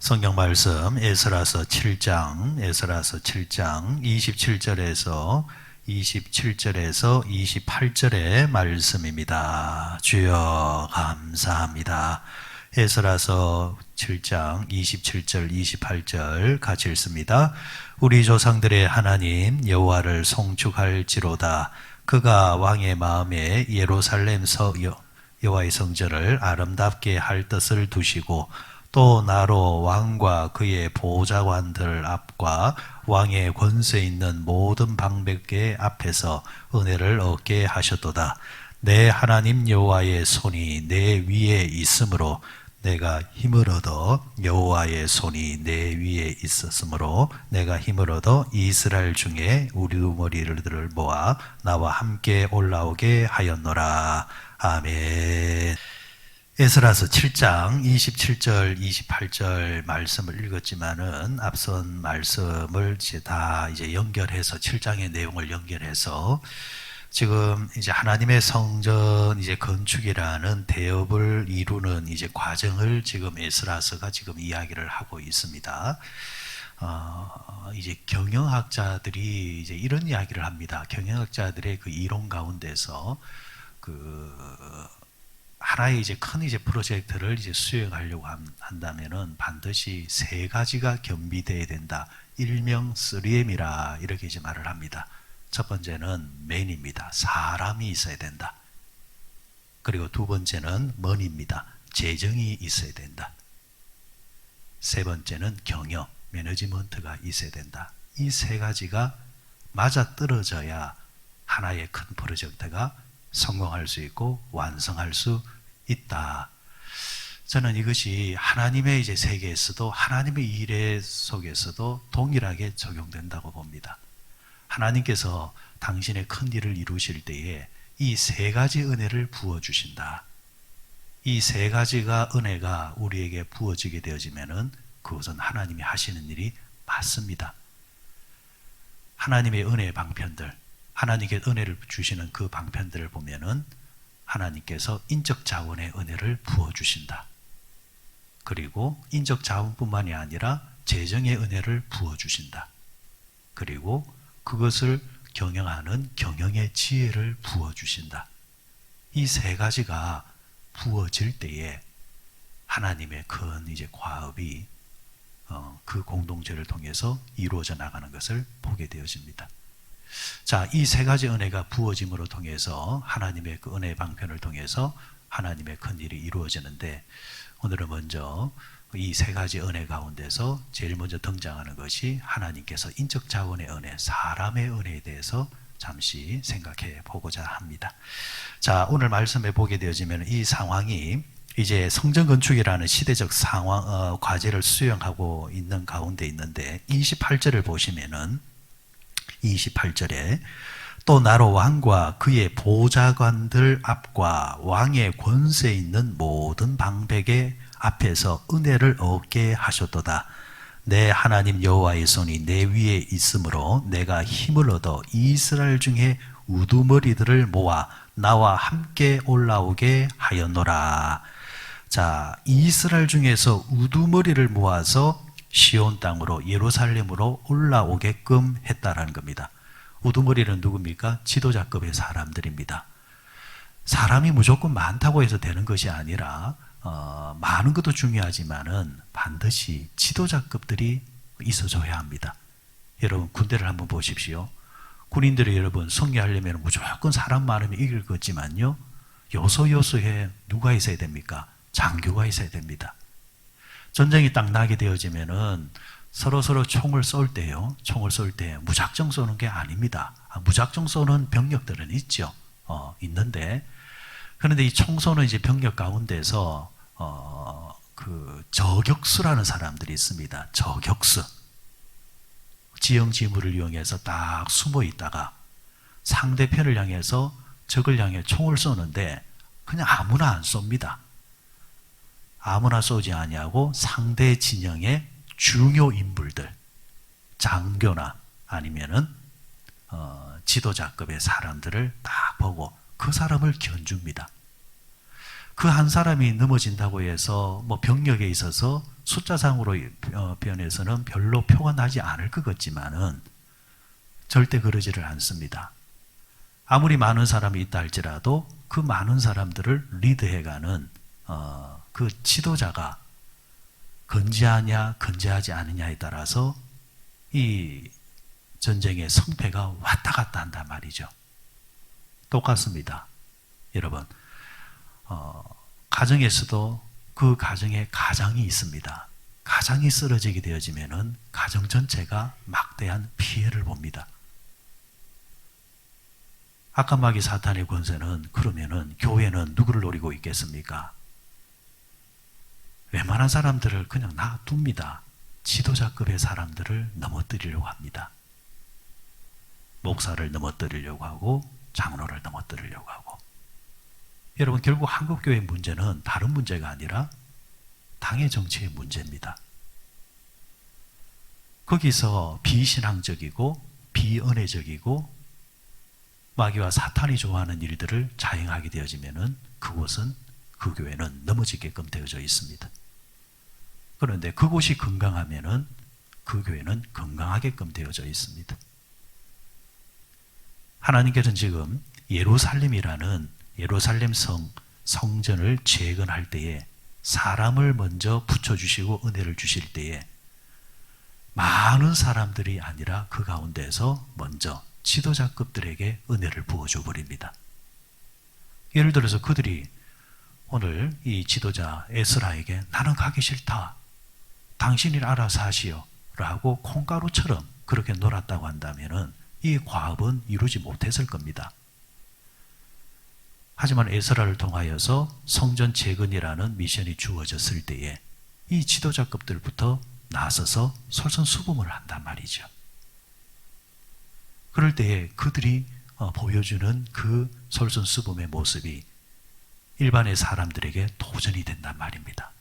성경 말씀 에스라서 7장 27절에서 28절의 말씀입니다. 주여 감사합니다. 에스라서 7장 27절 28절 같이 읽습니다. 우리 조상들의 하나님 여호와를 송축할지로다. 그가 왕의 마음에 예루살렘 여호와의 성전을 아름답게 할 뜻을 두시고 또 나로 왕과 그의 보좌관들 앞과 왕의 권세 있는 모든 방백계 앞에서 은혜를 얻게 하셨도다. 내 하나님 여호와의 손이 내 위에 있으므로 내가 힘을 얻어 여호와의 손이 내 위에 있었으므로 내가 힘을 얻어 이스라엘 중에 우두머리들을 모아 나와 함께 올라오게 하였노라. 아멘. 에스라서 7장 27절 28절 말씀을 읽었지만은 앞선 말씀을 다 연결해서 7장의 내용을 연결해서 지금 이제 하나님의 성전 건축이라는 대업을 이루는 과정을 지금 에스라서가 지금 이야기를 하고 있습니다. 이제 경영학자들이 이런 이야기를 합니다. 경영학자들의 그 이론 가운데서 하나의 큰 프로젝트를 수행하려고 한다면은 반드시 세 가지가 겸비되어야 된다. 일명 3M이라 이렇게 말을 합니다. 첫 번째는 맨입니다. 사람이 있어야 된다. 그리고 두 번째는 머니입니다. 재정이 있어야 된다. 세 번째는 경영, 매니지먼트가 있어야 된다. 이 세 가지가 맞아떨어져야 하나의 큰 프로젝트가 성공할 수 있고 완성할 수 있다. 저는 이것이 하나님의 세계에서도 하나님의 일의 속에서도 동일하게 적용된다고 봅니다. 하나님께서 당신의 큰 일을 이루실 때에 이 세 가지 은혜를 부어주신다. 이 세 가지가 은혜가 우리에게 부어지게 되어지면은 그것은 하나님이 하시는 일이 맞습니다. 하나님의 은혜의 방편들, 하나님께 은혜를 주시는 그 방편들을 보면은 하나님께서 인적 자원의 은혜를 부어주신다. 그리고 인적 자원뿐만이 아니라 재정의 은혜를 부어주신다. 그리고 그것을 경영하는 경영의 지혜를 부어주신다. 이 세 가지가 부어질 때에 하나님의 큰 과업이 그 공동체를 통해서 이루어져 나가는 것을 보게 되어집니다. 자, 이 세 가지 은혜가 부어짐으로 통해서 하나님의 그 은혜의 방편을 통해서 하나님의 큰 일이 이루어지는데 오늘은 먼저 이 세 가지 은혜 가운데서 제일 먼저 등장하는 것이 하나님께서 인적 자원의 은혜, 사람의 은혜에 대해서 잠시 생각해 보고자 합니다. 자, 오늘 말씀에 보게 되어지면 이 상황이 이제 성전 건축이라는 시대적 상황, 과제를 수행하고 있는 가운데 있는데 28절을 보시면은 28절에 또 나로 왕과 그의 보좌관들 앞과 왕의 권세 있는 모든 방백의 앞에서 은혜를 얻게 하셨도다. 내 하나님 여호와의 손이 내 위에 있으므로 내가 힘을 얻어 이스라엘 중에 우두머리들을 모아 나와 함께 올라오게 하였노라. 자, 이스라엘 중에서 우두머리를 모아서 시온 땅으로 예루살렘으로 올라오게끔 했다라는 겁니다. 우두머리는 누굽니까? 지도자급의 사람들입니다. 사람이 무조건 많다고 해서 되는 것이 아니라 많은 것도 중요하지만은 반드시 지도자급들이 있어줘야 합니다. 여러분 군대를 한번 보십시오. 군인들이 여러분 승리하려면 무조건 사람 많으면 이길 거지만요. 요소요소에 누가 있어야 됩니까? 장교가 있어야 됩니다. 전쟁이 딱 나게 되어지면은 서로 총을 쏠 때요. 총을 쏠 때 무작정 쏘는 게 아닙니다. 무작정 쏘는 병력들은 있죠. 있는데 그런데 이 총 쏘는 병력 가운데서 그 저격수라는 사람들이 있습니다. 저격수. 지형 지물을 이용해서 딱 숨어 있다가 상대편을 향해서 적을 향해 총을 쏘는데 그냥 아무나 안 쏩니다. 아무나 쏘지 아니하고 상대 진영의 중요 인물들, 장교나 아니면은 지도자급의 사람들을 딱 보고 그 사람을 견줍니다. 그 한 사람이 넘어진다고 해서 뭐 병력에 있어서 숫자상으로 변해서는 별로 표가 나지 않을 것 같지만은 절대 그러지를 않습니다. 아무리 많은 사람이 있다 할지라도 그 많은 사람들을 리드해가는 그 지도자가 건재하냐 건재하지 않느냐에 따라서 이 전쟁의 성패가 왔다 갔다 한단 말이죠. 똑같습니다. 여러분, 가정에서도 그 가정에 가장이 있습니다. 가장이 쓰러지게 되어지면은 가정 전체가 막대한 피해를 봅니다. 악한 사탄의 권세는 그러면은 교회는 누구를 노리고 있겠습니까? 웬만한 사람들을 그냥 놔둡니다. 지도자급의 사람들을 넘어뜨리려고 합니다. 목사를 넘어뜨리려고 하고 장로를 넘어뜨리려고 하고. 여러분, 결국 한국교회의 문제는 다른 문제가 아니라 당의 정치의 문제입니다. 거기서 비신앙적이고 비은혜적이고 마귀와 사탄이 좋아하는 일들을 자행하게 되어지면은 그곳은, 그 교회는 넘어지게끔 되어져 있습니다. 그런데 그곳이 건강하면은 그 교회는 건강하게끔 되어져 있습니다. 하나님께서는 지금 예루살렘이라는 예루살렘 성전을 재건할 때에 사람을 먼저 붙여주시고 은혜를 주실 때에 많은 사람들이 아니라 그 가운데서 먼저 지도자급들에게 은혜를 부어줘 버립니다. 예를 들어서 그들이 오늘 이 지도자 에스라에게 나는 가기 싫다, 당신이 알아서 하시오 라고 콩가루처럼 그렇게 놀았다고 한다면 이 과업은 이루지 못했을 겁니다. 하지만 에스라를 통하여서 성전 재건이라는 미션이 주어졌을 때에 이 지도자급들부터 나서서 솔선수범을 한단 말이죠. 그럴 때에 그들이 보여주는 그 솔선수범의 모습이 일반의 사람들에게 도전이 된단 말입니다.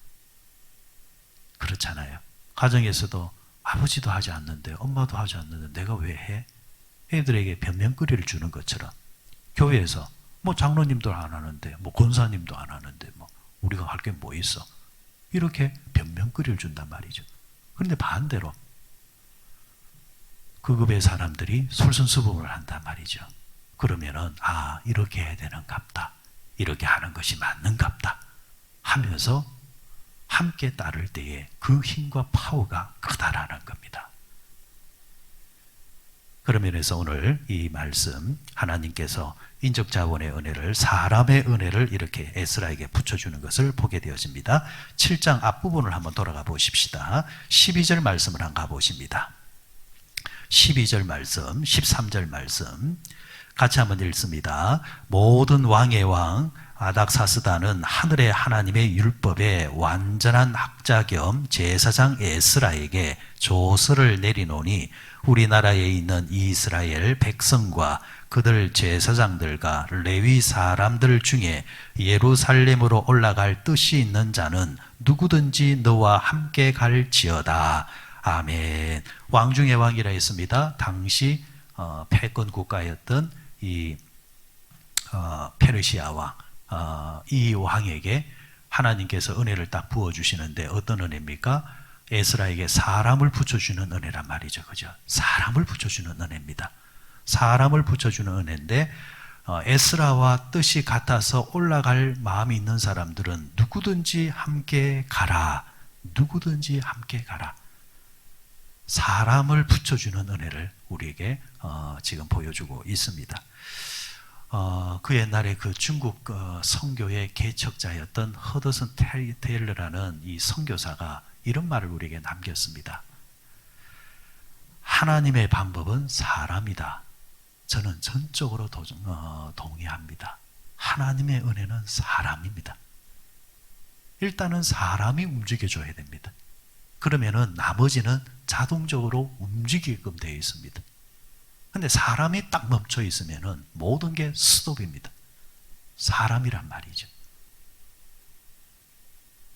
그렇잖아요. 가정에서도 아버지도 하지 않는데, 엄마도 하지 않는데 내가 왜 해? 애들에게 변명거리를 주는 것처럼 교회에서 뭐 장로님도 안 하는데, 뭐 권사님도 안 하는데, 뭐 우리가 할 게 뭐 있어? 이렇게 변명거리를 준단 말이죠. 그런데 반대로 그 급의 사람들이 솔선수범을 한단 말이죠. 그러면은 이렇게 해야 되는갑다, 이렇게 하는 것이 맞는갑다 하면서 함께 따를 때에 그 힘과 파워가 크다라는 겁니다. 그런 면에서 오늘 이 말씀, 하나님께서 인적 자원의 은혜를, 사람의 은혜를 이렇게 에스라에게 붙여주는 것을 보게 되어집니다. 7장 앞부분을 한번 돌아가 보십시다. 12절 말씀을 한번 가보십니다. 12절 말씀, 13절 말씀 같이 한번 읽습니다. 모든 왕의 왕 아닥사스다는 하늘의 하나님의 율법의 완전한 학자 겸 제사장 에스라에게 조서를 내리노니 우리나라에 있는 이스라엘 백성과 그들 제사장들과 레위 사람들 중에 예루살렘으로 올라갈 뜻이 있는 자는 누구든지 너와 함께 갈지어다. 아멘. 왕 중의 왕이라 했습니다. 당시 패권 국가였던 이 페르시아 왕, 이 왕에게 하나님께서 은혜를 딱 부어주시는데 어떤 은혜입니까? 에스라에게 사람을 붙여주는 은혜란 말이죠. 그죠? 사람을 붙여주는 은혜입니다. 사람을 붙여주는 은혜인데 에스라와 뜻이 같아서 올라갈 마음이 있는 사람들은 누구든지 함께 가라. 누구든지 함께 가라. 사람을 붙여주는 은혜를 우리에게 지금 보여주고 있습니다. 그 옛날에 그 중국 선교의 개척자였던 허더슨 테일러라는 이 선교사가 이런 말을 우리에게 남겼습니다. 하나님의 방법은 사람이다. 저는 전적으로 동의합니다. 하나님의 은혜는 사람입니다. 일단은 사람이 움직여줘야 됩니다. 그러면은 나머지는 자동적으로 움직이게끔 되어 있습니다. 근데 사람이 딱 멈춰 있으면은 모든 게 스톱입니다. 사람이란 말이죠.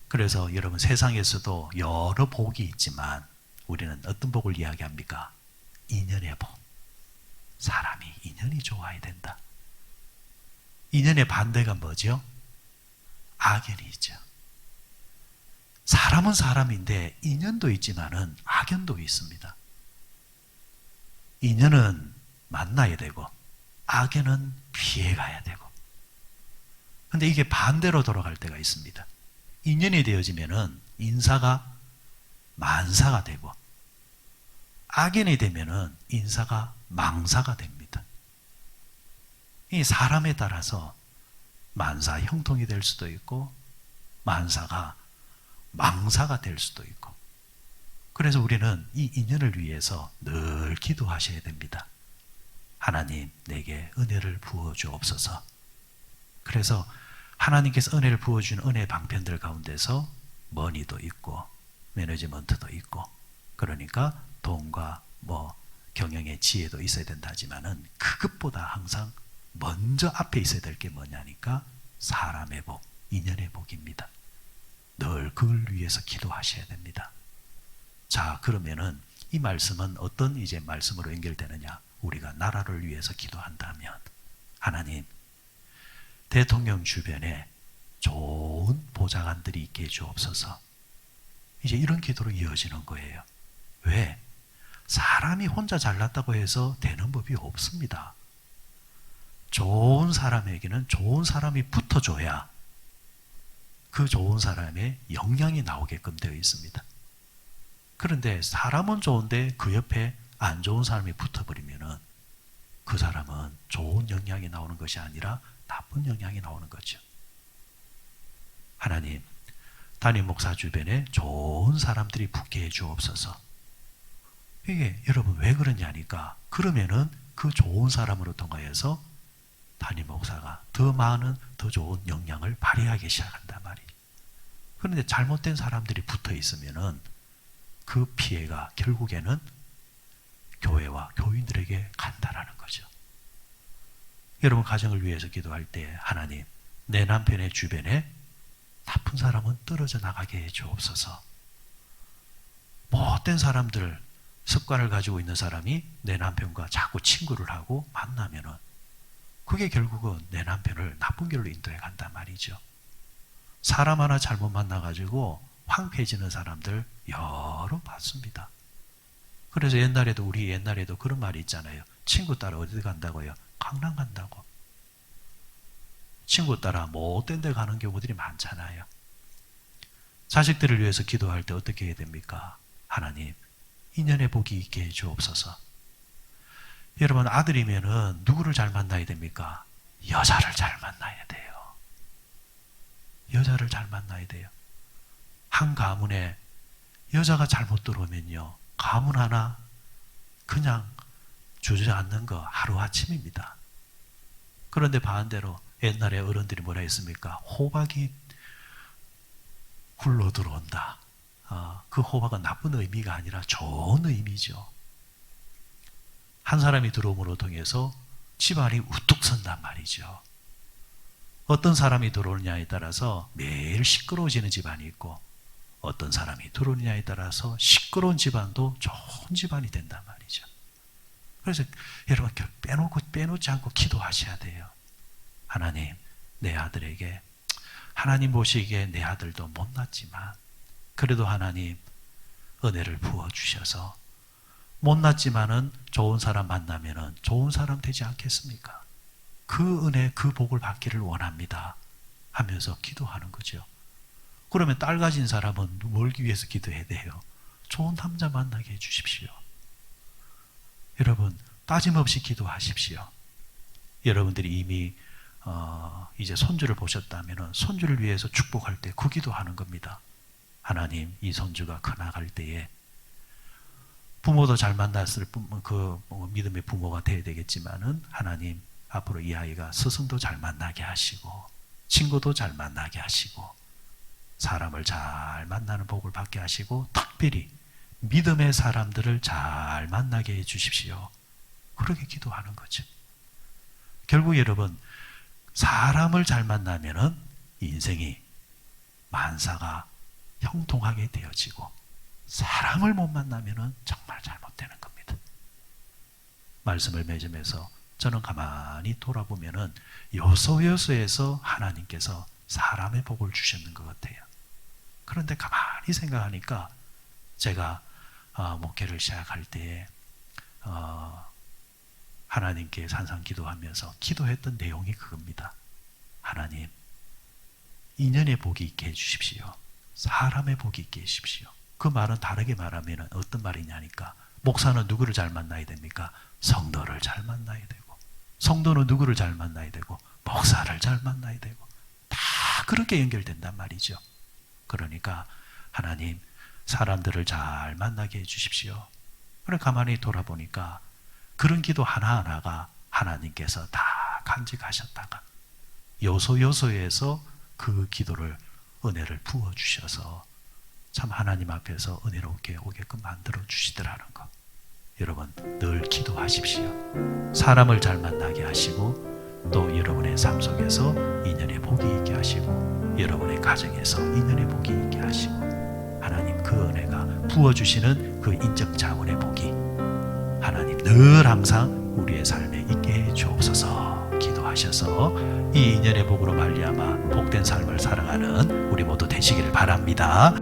그래서 여러분, 세상에서도 여러 복이 있지만 우리는 어떤 복을 이야기합니까? 인연의 복. 사람이 인연이 좋아야 된다. 인연의 반대가 뭐죠? 악연이 있죠. 사람은 사람인데 인연도 있지만은 악연도 있습니다. 인연은 만나야 되고 악연은 피해가야 되고. 근데 이게 반대로 돌아갈 때가 있습니다. 인연이 되어지면은 인사가 만사가 되고 악연이 되면은 인사가 망사가 됩니다. 이 사람에 따라서 만사 형통이 될 수도 있고 만사가 망사가 될 수도 있고. 그래서 우리는 이 인연을 위해서 늘 기도하셔야 됩니다. 하나님, 내게 은혜를 부어 주옵소서. 그래서 하나님께서 은혜를 부어주는 은혜 방편들 가운데서 머니도 있고 매니지먼트도 있고, 그러니까 돈과 경영의 지혜도 있어야 된다지만은 그것보다 항상 먼저 앞에 있어야 될 게 뭐냐니까 사람의 복, 인연의 복입니다. 늘 그걸 위해서 기도하셔야 됩니다. 자, 그러면은 이 말씀은 어떤 이제 말씀으로 연결되느냐? 우리가 나라를 위해서 기도한다면 하나님, 대통령 주변에 좋은 보좌관들이 있게 해주옵소서. 이제 이런 기도로 이어지는 거예요. 왜? 사람이 혼자 잘났다고 해서 되는 법이 없습니다. 좋은 사람에게는 좋은 사람이 붙어줘야 그 좋은 사람의 영향이 나오게끔 되어 있습니다. 그런데 사람은 좋은데 그 옆에 안 좋은 사람이 붙어버리면은 그 사람은 좋은 영향이 나오는 것이 아니라 나쁜 영향이 나오는 거죠. 하나님, 담임 목사 주변에 좋은 사람들이 붙게 해 주옵소서. 이게 여러분 왜 그러냐니까, 그러면은 그 좋은 사람으로 통하여서 담임 목사가 더 많은 더 좋은 영향을 발휘하기 시작한단 말이에요. 그런데 잘못된 사람들이 붙어 있으면은 그 피해가 결국에는 교회와 교인들에게 간다라는 거죠. 여러분 가정을 위해서 기도할 때 하나님, 내 남편의 주변에 나쁜 사람은 떨어져 나가게 해 주옵소서. 못된 사람들, 습관을 가지고 있는 사람이 내 남편과 자꾸 친구를 하고 만나면은 그게 결국은 내 남편을 나쁜 길로 인도해 간단 말이죠. 사람 하나 잘못 만나가지고 황폐해지는 사람들 여러 봤습니다. 그래서 우리 옛날에도 그런 말이 있잖아요. 친구 따라 어디 간다고요? 강남 간다고. 친구 따라 못된 데 가는 경우들이 많잖아요. 자식들을 위해서 기도할 때 어떻게 해야 됩니까? 하나님, 인연의 복이 있게 해 주옵소서. 여러분, 아들이면은 누구를 잘 만나야 됩니까? 여자를 잘 만나야 돼요. 여자를 잘 만나야 돼요. 한 가문에 여자가 잘못 들어오면요, 가문 하나 그냥 주저앉는 거 하루아침입니다. 그런데 반대로 옛날에 어른들이 뭐라 했습니까? 호박이 굴러 들어온다. 그 호박은 나쁜 의미가 아니라 좋은 의미죠. 한 사람이 들어옴으로 통해서 집안이 우뚝 선단 말이죠. 어떤 사람이 들어오느냐에 따라서 매일 시끄러워지는 집안이 있고, 어떤 사람이 들어오느냐에 따라서 시끄러운 집안도 좋은 집안이 된단 말이죠. 그래서 여러분 빼놓지 않고 기도하셔야 돼요. 하나님, 내 아들에게, 하나님 보시기에 내 아들도 못났지만 그래도 하나님 은혜를 부어주셔서, 못났지만은 좋은 사람 만나면은 좋은 사람 되지 않겠습니까? 그 은혜, 그 복을 받기를 원합니다 하면서 기도하는 거죠. 그러면 딸 가진 사람은 뭘 위해서 기도해야 돼요? 좋은 남자 만나게 해주십시오. 여러분, 따짐없이 기도하십시오. 여러분들이 이미 이제 손주를 보셨다면 손주를 위해서 축복할 때 그 기도하는 겁니다. 하나님, 이 손주가 커나갈 때에 부모도 잘 만났을 그 믿음의 부모가 되어야 되겠지만은, 하나님, 앞으로 이 아이가 스승도 잘 만나게 하시고 친구도 잘 만나게 하시고 사람을 잘 만나는 복을 받게 하시고, 특별히 믿음의 사람들을 잘 만나게 해 주십시오. 그렇게 기도하는 거죠. 결국 여러분, 사람을 잘 만나면은 인생이 만사가 형통하게 되어지고, 사람을 못 만나면은 정말 잘못되는 겁니다. 말씀을 맺으면서 저는 가만히 돌아보면은 요소요소에서 하나님께서 사람의 복을 주셨는 것 같아요. 그런데 가만히 생각하니까 제가 목회를 시작할 때 하나님께 산상 기도하면서 기도했던 내용이 그겁니다. 하나님, 인연의 복이 있게 해주십시오. 사람의 복이 있게 해주십시오. 그 말은 다르게 말하면 어떤 말이냐니까, 목사는 누구를 잘 만나야 됩니까? 성도를 잘 만나야 되고, 성도는 누구를 잘 만나야 되고, 목사를 잘 만나야 되고, 다 그렇게 연결된단 말이죠. 그러니까 하나님, 사람들을 잘 만나게 해주십시오. 그래 가만히 돌아보니까 그런 기도 하나하나가 하나님께서 다 간직하셨다가 요소요소에서 그 기도를, 은혜를 부어주셔서 참 하나님 앞에서 은혜롭게 오게끔 만들어 주시더라는 것. 여러분 늘 기도하십시오. 사람을 잘 만나게 하시고, 또 여러분의 삶 속에서 인연의 복이 있게 하시고, 여러분의 가정에서 인연의 복이 있게 하시고, 하나님 그 은혜가 부어주시는 그 인적 자원의 복이 하나님 늘 항상 우리의 삶에 있게 해 주옵소서. 기도하셔서 이 인연의 복으로 말미암아 복된 삶을 살아가는 우리 모두 되시기를 바랍니다.